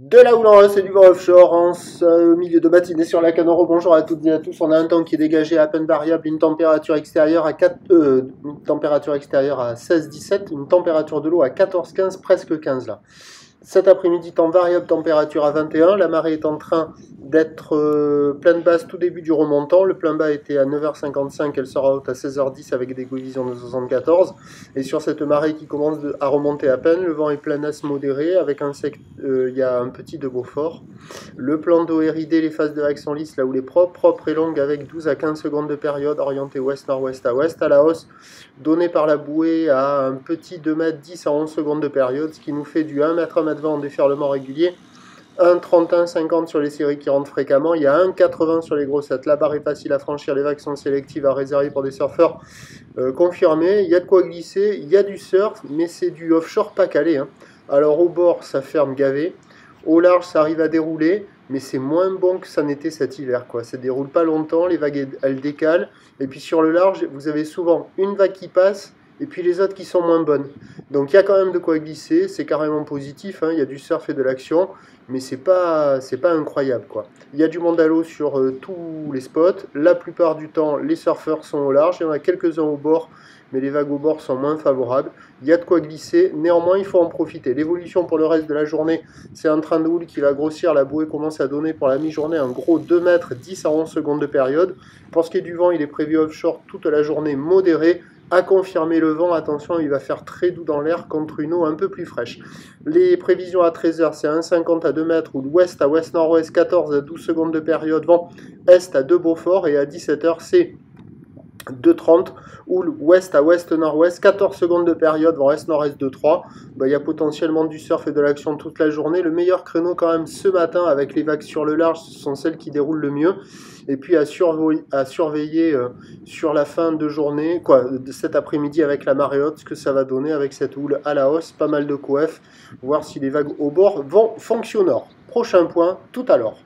De la houle c'est du vent offshore en ce milieu de matinée sur la Canoro. Bonjour à toutes et à tous. On a un temps qui est dégagé à peine variable, une température extérieure à 16-17, une température de l'eau à 14-15, presque 15 là. Cet après-midi, temps variable, température à 21. La marée est en train d'être pleine basse tout début du remontant. Le plein bas était à 9h55, elle sera haute à 16h10 avec des divisions de 74. Et sur cette marée qui commence à remonter à peine, le vent est plein-asse modéré avec il y a un petit de Beaufort. Le plan d'eau est ridé, les phases de vagues sont lisses là où les propres et longues avec 12 à 15 secondes de période orientée ouest-nord-ouest à ouest. À la hausse, donnée par la bouée à un petit 2 m 10 à 11 secondes de période, ce qui nous fait du 1 m à 1 m 20 en déferlement régulier. 1,31,50 sur les séries qui rentrent fréquemment, il y a 1,80 sur les grossettes. La barre est facile à franchir, les vagues sont sélectives à réserver pour des surfeurs confirmés. Il y a de quoi glisser, il y a du surf, mais c'est du offshore pas calé. Alors au bord, ça ferme gavé. Au large, ça arrive à dérouler, mais c'est moins bon que ça n'était cet hiver, quoi. Ça déroule pas longtemps, les vagues, elles décalent. Et puis sur le large, vous avez souvent une vague qui passe, et puis les autres qui sont moins bonnes. Donc il y a quand même de quoi glisser, c'est carrément positif, il y a du surf et de l'action, mais c'est pas incroyable, quoi. Il y a du monde à l'eau sur tous les spots, la plupart du temps les surfeurs sont au large, il y en a quelques-uns au bord, mais les vagues au bord sont moins favorables. Il y a de quoi glisser, néanmoins il faut en profiter. L'évolution pour le reste de la journée, c'est un train de houle qui va grossir, la bouée commence à donner pour la mi-journée un gros 2 m 10 à 11 secondes de période. Pour ce qui est du vent, il est prévu offshore toute la journée modéré. À confirmer le vent, attention, il va faire très doux dans l'air contre une eau un peu plus fraîche. Les prévisions à 13h, c'est 1,50 à 2 mètres, ou l'ouest à ouest-nord-ouest, 14 à 12 secondes de période, vent est à 2 Beaufort, et à 17h, c'est 2,30, ou ouest à ouest-nord-ouest, 14 secondes de période, vent est-nord-est 2,3. Il y a potentiellement du surf et de l'action toute la journée. Le meilleur créneau quand même ce matin avec les vagues sur le large, ce sont celles qui déroulent le mieux. Et puis à surveiller sur la fin de journée, de cet après-midi avec la marée haute, ce que ça va donner avec cette houle à la hausse, pas mal de coef, voir si les vagues au bord vont fonctionner. Prochain point, tout à l'heure.